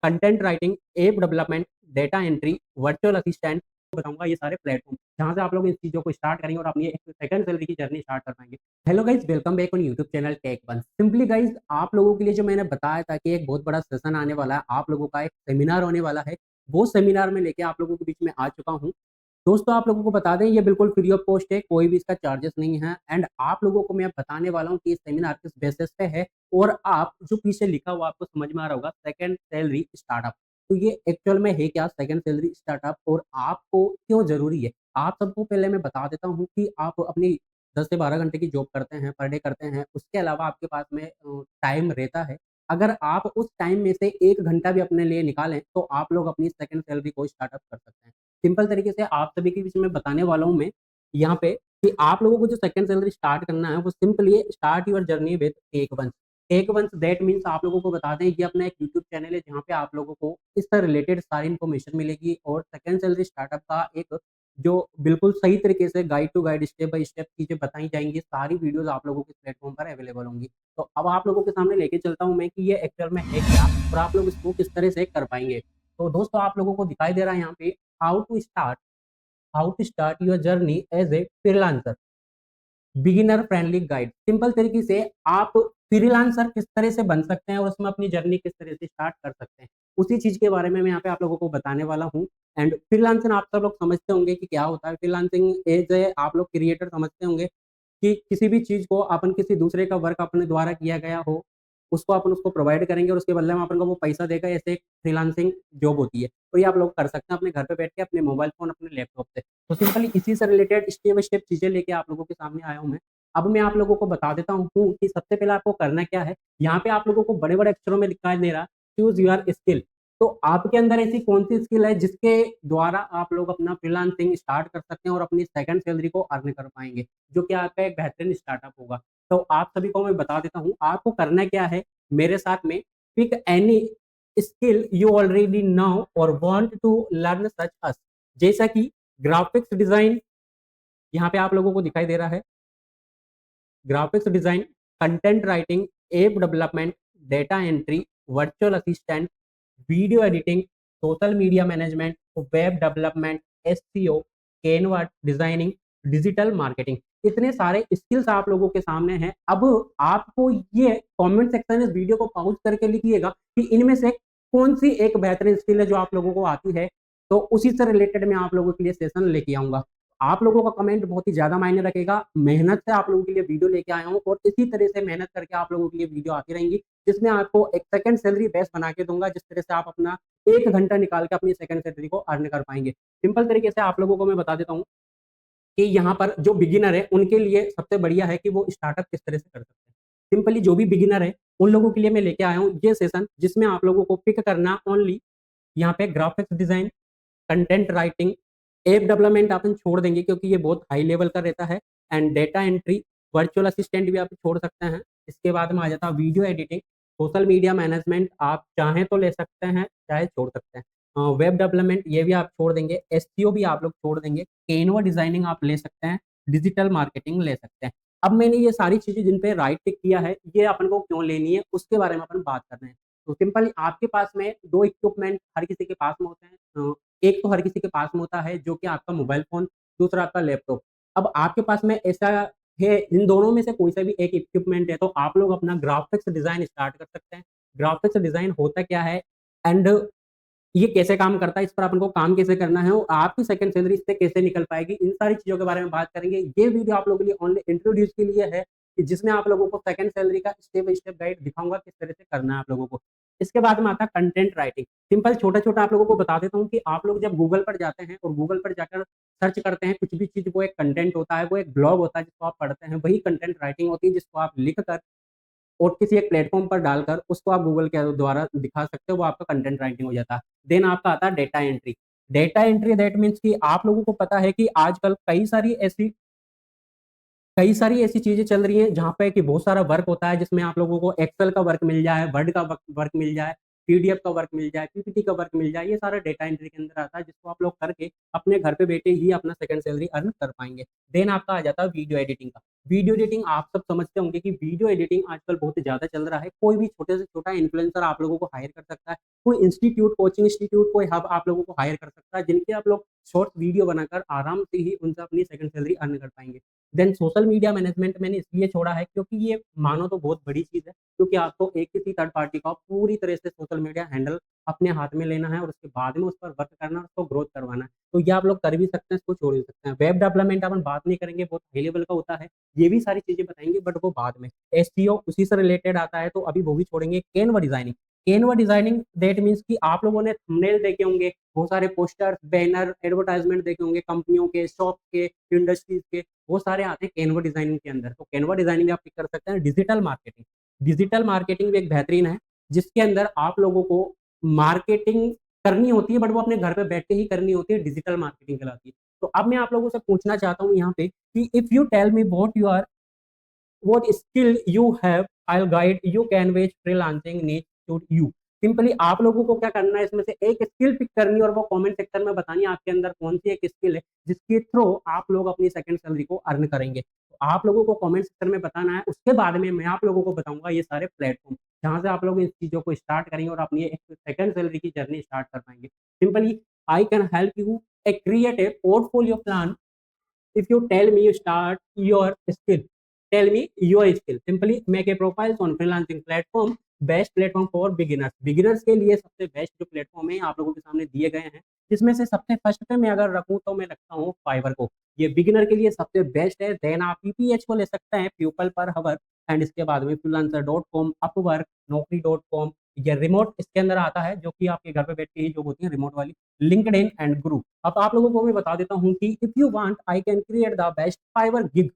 Content writing, app development, data entry, virtual assistant बताऊँगा ये सारे प्लेटफ़ॉर्म जहाँ से आप लोग इन चीज़ों को स्टार्ट करेंगे और अपनी एक सेकंड सैलरी की जर्नी स्टार्ट कर पाएँगे। Hello guys, welcome back on YouTube channel Tech Bun. Simply guys, आप लोगों के लिए जो मैंने बताया था कि एक बहुत बड़ा सेशन आने वाला है, आप लोगों का एक सेमिनार होने वाला है, वो सेमिनार मैं लेके आप लोगों के बीच में आ चुका हूँ। दोस्तों, आप लोगों को बता दें ये बिल्कुल फ्री ऑफ कॉस्ट है, कोई भी इसका चार्जेस नहीं है एंड आप लोगों को मैं बताने वाला हूँ कि ये सेमिनार किस बेसिस पे है और आप जो पीछे लिखा हुआ आपको समझ में आ रहा होगा सेकंड सैलरी स्टार्टअप। तो ये एक्चुअल में है क्या सेकंड सैलरी स्टार्टअप और आपको क्यों ज़रूरी है? आप सबको पहले मैं बता देता हूँ कि आप अपनी 10 से 12 घंटे की जॉब करते हैं, पर डे करते हैं, उसके अलावा आपके पास में टाइम रहता है। अगर आप उस टाइम में से 1 घंटा भी अपने लिए निकालें, तो आप लोग अपनी सेकंड सैलरी को स्टार्टअप कर सकते हैं। सिंपल तरीके से आप सभी के बीच में बताने वाला हूँ मैं यहाँ पे कि आप लोगों को जो सेकंड सैलरी स्टार्ट करना है वो simply start your journey with Tech Once. Tech Once that means आप लोगों को बता दें ये अपना एक यूट्यूब चैनल है जहाँ पे आप लोगों को इससे रिलेटेड सारी इन्फॉर्मेशन मिलेगी और सेकंड सैलरी स्टार्टअप का एक जो बिल्कुल सही तरीके से guide to guide step by step चीज़ें बताई जाएँगी, सारी वीडियोज़ आप लोगों के प्लेटफ़ॉर्म पर अवेलेबल होंगी। तो अब आप लोगों के सामने लेके चलता हूँ मैं कि ये एक्चुअल में है क्या और आप लोग इसको किस तरह से कर पाएँगे। तो दोस्तों आप लोगों को दिखाई दे रहा है यहाँ पे how to start how to start your journey as a freelancer, beginner friendly guide. Simple तरीके से आप फ्रीलांसर किस तरह से बन सकते हैं और उसमें अपनी जर्नी किस तरह से स्टार्ट कर सकते हैं, उसी चीज़ के बारे में मैं यहाँ पे आप लोगों को बताने वाला हूँ। एंड फ्रीलांसिंग आप सब लोग समझते होंगे कि क्या होता है। फ्रीलांसिंग एज ए आप लोग क्रिएटर समझते होंगे कि किसी भी चीज़ को अपन किसी दूसरे का वर्क अपने द्वारा किया गया हो, उसको अपन उसको प्रोवाइड करेंगे और उसके बदले में अपन को वो पैसा देगा, ऐसे एक फ्रीलांसिंग जॉब होती है। तो ये आप लोग कर सकते हैं अपने घर पे बैठ के, अपने मोबाइल फ़ोन, अपने लैपटॉप से। तो सिंपली इसी से रिलेटेड स्टेप बाय स्टेप चीज़ें लेके आप लोगों के सामने आया हूँ मैं। अब मैं आप लोगों को बता देता हूँ कि सबसे पहले आपको करना क्या है। यहाँ पे आप लोगों को बड़े-बड़े अक्षरों में दिखाई दे रहा है, चूज़ योर स्किल। तो आपके अंदर ऐसी कौन-सी स्किल है जिसके द्वारा आप लोग अपना फ्रीलांसिंग स्टार्ट कर सकते हैं और अपनी सेकंड सैलरी को अर्न कर पाएँगे, जो कि आपका एक बेहतरीन स्टार्टअप होगा। तो आप सभी को मैं बता देता हूँ, आपको करना क्या है मेरे साथ में, pick any skill you already know और want to learn such as. जैसा कि ग्राफिक्स डिज़ाइन यहाँ पे आप लोगों को दिखाई दे रहा है। Graphics design, content writing, app development, data entry, virtual assistant, video editing, social media management, web development, SEO, Canva designing, digital marketing. इतने सारे स्किल्स आप लोगों के सामने हैं। अब आपको ये कमेंट सेक्शन में इस वीडियो को पॉज़ करके लिखिएगा कि इनमें से कौन-सी एक बेहतरीन स्किल है जो आप लोगों को आती है, तो उसी से रिलेटेड मैं आप लोगों के लिए सेशन लेके आऊँगा। आप लोगों का कमेंट बहुत ही ज़्यादा मायने रखेगा। मेहनत से आप लोगों के लिए वीडियो लेके आया हूँ और इसी तरह से मेहनत करके आप लोगों के लिए वीडियो आती रहेंगी, जिसमें आपको एक सेकंड सैलरी बेस बना के दूँगा, जिस तरह से आप अपना 1 घंटा निकाल के अपनी सेकंड सैलरी को अर्न कर पाएँगे। सिंपल तरीके से आप लोगों को मैं बता देता हूँ कि यहाँ पर जो बिगिनर है, उनके लिए सबसे बढ़िया है कि वो स्टार्टअप किस तरह से कर सकते हैं। सिंपली जो भी बिगिनर है, उन लोगों के लिए मैं लेके आया हूँ ये सेशन, जिसमें आप लोगों को पिक करना ओनली यहाँ पे graphics design, content writing, app development अपन छोड़ देंगे क्योंकि ये बहुत हाई लेवल का रहता है and data entry, virtual assistant भी आप छोड़ सकते हैं। इसके बाद में आ जाता है video editing, social media management आप चाहें तो ले सकते हैं, चाहे छोड़ सकते हैं। वेब डेवलपमेंट ये भी आप छोड़ देंगे, एसईओ भी आप लोग छोड़ देंगे, कैनवा डिज़ाइनिंग आप ले सकते हैं, डिजिटल मार्केटिंग ले सकते हैं। अब मैंने ये सारी चीज़ें जिन पे राइट टिक किया है, ये अपन को क्यों लेनी है, उसके बारे में अपन बात कर रहे हैं। तो सिंपली आपके पास में 2 इक्विपमेंट हर किसी के पास में होते हैं। एक तो हर किसी के पास में होता है जो कि आपका मोबाइल फ़ोन, दूसरा आपका लैपटॉप। अब आपके पास में ऐसा है, इन दोनों में से कोई सा भी एक इक्विपमेंट है तो आप लोग अपना ग्राफ़िक्स डिज़ाइन स्टार्ट कर सकते हैं। ग्राफ़िक्स डिज़ाइन होता क्या है एंड ये कैसे काम करता है, इस पर अपन को काम कैसे करना है और आपकी सेकंड सैलरी इससे कैसे निकल पाएगी, इन सारी चीज़ों के बारे में बात करेंगे। ये वीडियो आप लोगों के लिए ओनली इंट्रोड्यूस के लिए है कि जिसमें आप लोगों को सेकंड सैलरी का स्टेप बाय स्टेप गाइड दिखाऊँगा किस तरह से करना है आप लोगों को। इसके बाद में आता है कंटेंट राइटिंग। सिंपल छोटा-छोटा आप लोगों को बता देता हूँ कि आप लोग जब गूगल पर जाते हैं और गूगल पर जाकर सर्च करते हैं कुछ भी चीज़, वो एक कंटेंट होता है, वो एक ब्लॉग होता है जिसको आप पढ़ते हैं, वही कंटेंट राइटिंग होती है जिसको आप लिख कर और किसी एक प्लेटफ़ॉर्म पर डालकर उसको आप गूगल के द्वारा दिखा सकते हो, वो आपका कंटेंट राइटिंग हो जाता है। देन आपका आता है data entry. Data entry that means कि आप लोगों को पता है कि आजकल कई सारी ऐसी चीज़ें चल रही हैं जहाँ पे कि बहुत सारा वर्क होता है जिसमें आप लोगों को एक्सेल का वर्क मिल जाए, वर्ड का वर्क मिल जाए, पीडीएफ का वर्क मिल जाए, पीपीटी का वर्क मिल जाए, ये सारा डेटा एंट्री के अंदर आता है जिसको आप लोग करके अपने घर पे बैठे ही अपना सेकंड सैलरी अर्न कर पाएँगे। देन आपका आ जाता है वीडियो एडिटिंग का। वीडियो एडिटिंग आप सब समझते होंगे कि वीडियो एडिटिंग आजकल बहुत ज़्यादा चल रहा है। कोई भी छोटे से छोटा इन्फ्लुएंसर आप लोगों को हायर कर सकता है। कोई इंस्टीट्यूट, कोचिंग इंस्टीट्यूट, कोई हब आप लोगों को हायर कर सकता है, जिनके आप लोग शॉर्ट वीडियो बनाकर आराम से ही उनसे अपनी सेकंड सैलरी अर्न कर पाएँगे। देन सोशल मीडिया मैनेजमेंट मैंने इसलिए छोड़ा है क्योंकि ये मानो तो बहुत बड़ी चीज़ है, क्योंकि आपको एक किसी थर्ड पार्टी का पूरी तरह से सोशल मीडिया हैंडल अपने हाथ में लेना है और उसके बाद में उस पर वर्क करना है, उसको ग्रोथ करवाना है। तो ये आप लोग कर भी सकते हैं, इसको छोड़ भी सकते हैं। वेब डेवलपमेंट अपन बात नहीं करेंगे, बहुत हाई लेवल का होता है। ये भी सारी चीज़ें बताएँगे बट वो बाद में। एसईओ उसी से रिलेटेड आता है तो अभी वो भी छोड़ेंगे। Canva designing, Canva designing that means कि आप लोगों ने थंबनेल देखे होंगे, बहुत सारे पोस्टर, बैनर, एडवर्टाइज़मेंट देखे होंगे कंपनियों के, शॉप के, इंडस्ट्रीज़ के, वो सारे आते हैं कैनवा डिज़ाइनिंग के अंदर। तो कैनवा डिज़ाइनिंग आप पिक कर सकते हैं। डिजिटल मार्केटिंग, डिजिटल मार्केटिंग भी एक बेहतरीन है, जिसके अंदर आप लोगों को मार्केटिंग करनी होती है बट वो अपने घर पे बैठ के ही करनी होती है, डिजिटल मार्केटिंग कहलाती है। तो अब मैं आप लोगों से पूछना चाहता हूँ यहाँ पे कि if you tell me what skill you have, I'll guide you can which freelancing niche suit you। Simply आप लोगों को क्या करना है, इसमें से एक स्किल पिक करनी है और वो कमेंट सेक्शन में बतानी है आपके अंदर कौन सी एक स्किल है जिसके थ्रू आप लोग अपनी सेकंड सैलरी को अर्न करेंगे। तो आप लोगों को कमेंट सेक्शन में बताना है। उसके बाद में मैं आप लोगों को बताऊंगा ये सारे प्लेटफॉर्म जहां से आप लोग इन चीजों को स्टार्ट करेंगे और अपनी एक सेकंड सैलरी की जर्नी स्टार्ट कर पाएंगे। Simply I can help U A create a portfolio plan if you tell me you start your skill, tell me your skill, simply make a profiles on freelancing platform। Best platform for beginners, beginners के लिए सबसे best जो platform है आप लोगों के सामने दिए गए हैं, जिसमें से सबसे फर्स्ट पे मैं अगर रखूं तो मैं रखता हूं फाइवर को। ये बिगिनर के लिए सबसे बेस्ट है। देन आप पीपीएच को ले सकते हैं, पीपल पर हवर। एंड इसके बाद में freelancer.com, अपवर्क, नौकरी.com, ये रिमोट इसके अंदर आता है जो कि आपके घर पे बैठ के ही जॉब होती है रिमोट वाली, लिंक्डइन एंड ग्रुप। अब आप लोगों को मैं बता देता हूँ कि if you want I can create the best Fiverr gig.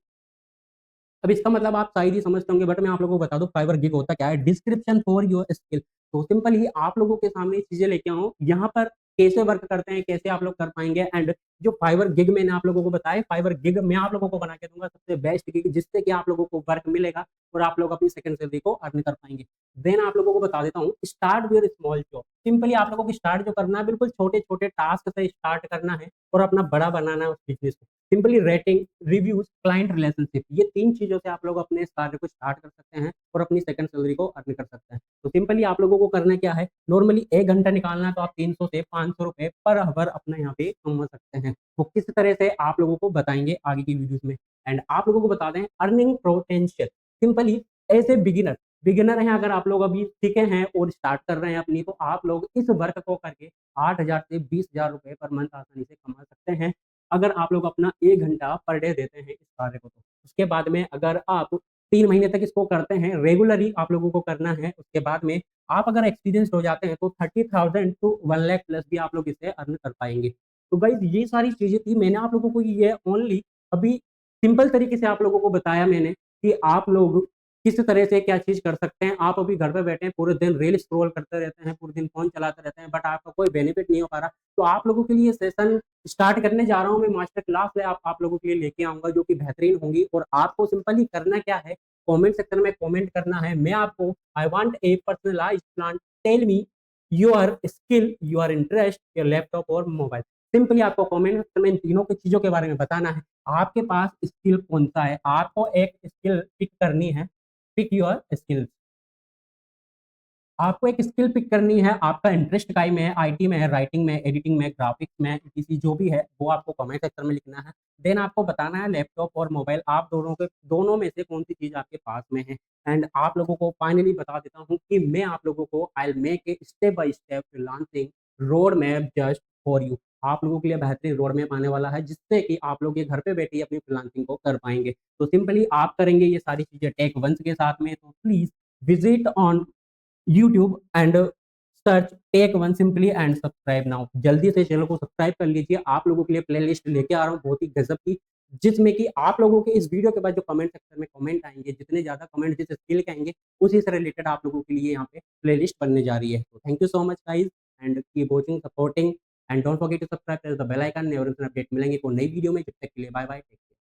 अब इसका मतलब आप शायद ही समझते होंगे बट मैं आप लोगों को बता दूं फाइवर गिग होता क्या है। Description for your skill. तो सिंपल ही आप लोगों के सामने चीजें लेके आऊँ यहाँ पर, कैसे वर्क करते हैं, कैसे आप लोग कर पाएंगे। एंड जो फाइवर गिग मैंने आप लोगों को बताया, फाइवर गिग मैं आप लोगों को बना के दूंगा सबसे बेस्ट गिग, जिससे कि आप लोगों को वर्क मिलेगा और आप लोग अपनी सेकंड सैलरी को अर्न कर पाएंगे। देन आप लोगों को बता देता हूँ start with small job. Simply आप लोगों को स्टार्ट जो करना है, बिल्कुल छोटे छोटे टास्क से स्टार्ट करना है और अपना बड़ा बनाना है उस बिजनेस को। Simply rating, reviews, client relationship, ये तीन चीजों से आप लोग अपने इस कार्य को स्टार्ट कर सकते हैं और अपनी सेकंड सैलरी को अर्न कर सकते हैं। तो सिंपली आप लोगों को करना क्या है, नॉर्मली 1 घंटा निकालना है तो आप 300 से 500 रुपए पर आवर अपना यहाँ पे कमा सकते हैं। वो किस तरह से आप लोगों को बताएंगे आगे की वीडियोस में। एंड आप लोगों को बता दें earning potential. Simply as a beginner, beginner हैं अगर आप लोग अभी सीखे हैं और स्टार्ट कर रहे हैं अपनी, तो आप लोग इस वर्क को करके 8,000 से 20,000 रुपए पर मंथ आसानी से कमा सकते हैं अगर आप लोग अपना 1 घंटा पर डे देते हैं इस कार्य को। तो उसके बाद में अगर आप 3 महीने तक इसको करते हैं, रेगुलरली आप लोगों को करना है, उसके बाद में आप अगर एक्सपीरियंस हो जाते हैं तो 30,000 टू 1 लाख प्लस भी आप लोग इससे अर्न कर पाएंगे। तो गाइज ये सारी चीजें थी, मैंने आप लोगों को ये ओनली अभी सिंपल तरीके से आप लोगों को बताया मैंने कि आप लोग किस तरह से क्या चीज कर सकते हैं। आप अभी घर पे बैठे हैं, पूरे दिन रील स्क्रॉल करते रहते हैं, पूरे दिन फोन चलाते रहते हैं बट आपका कोई बेनिफिट नहीं हो पा रहा। तो आप लोगों के लिए सेशन स्टार्ट करने जा रहा हूँ मैं, मास्टर क्लास है आप लोगों के लिए लेके आऊंगा जो कि बेहतरीन होंगी। और आपको सिंपली करना क्या है, कमेंट सेक्शन में कमेंट करना है, मैं आपको I want a personalised plan, tell me your skill, your interest, your laptop और मोबाइल। सिंपली आपको कमेंट सेक्शन में इन तीनों की चीजों के बारे में बताना है। आपके पास स्किल कौन सा है, आपको एक स्किल पिक करनी है, पिक योर स्किल्स। आपको एक स्किल पिक करनी है, आपका इंटरेस्ट काय में है, आईटी में है, राइटिंग में, एडिटिंग में, ग्राफिक्स में, किसी जो भी है वो आपको कमेंट सेक्शन में लिखना है। देन आपको बताना है लैपटॉप और मोबाइल, आप दोनों में से कौन सी चीज आपके पास में है। एंड आप लोगों को फाइनली बता देता हूँ कि मैं आप लोगों को I make a step by step freelancing road map just for you. आप लोगों के लिए बेहतरीन रोड मैप आने वाला है जिससे कि आप लोग ये घर पे बैठे ही अपनी फ्रीलांसिंग को कर पाएंगे। तो सिंपली आप करेंगे ये सारी चीजें टेक वंस के साथ में, तो please visit on YouTube and search Tech One simply and subscribe now. जल्दी से चैनल को सब्सक्राइब कर लीजिए। आप लोगों के लिए प्लेलिस्ट लेके आ रहा हूँ बहुत ही गजब की, जिसमें कि आप लोगों के इस वीडियो के बाद जो कमेंट सेक्शन में कमेंट आएंगे, जितने ज्यादा कमेंट जिस स्किल के आएंगे उसी से रिलेटेड आप लोगों के लिए यहाँ पे प्लेलिस्ट बनने जा रही है। तो thank you so much guys and keep watching, supporting and don't forget to subscribe, press the bell icon, never update मिलेंगे कोई नई वीडियो में। जब तक के लिए बाय बाय, टेक केयर।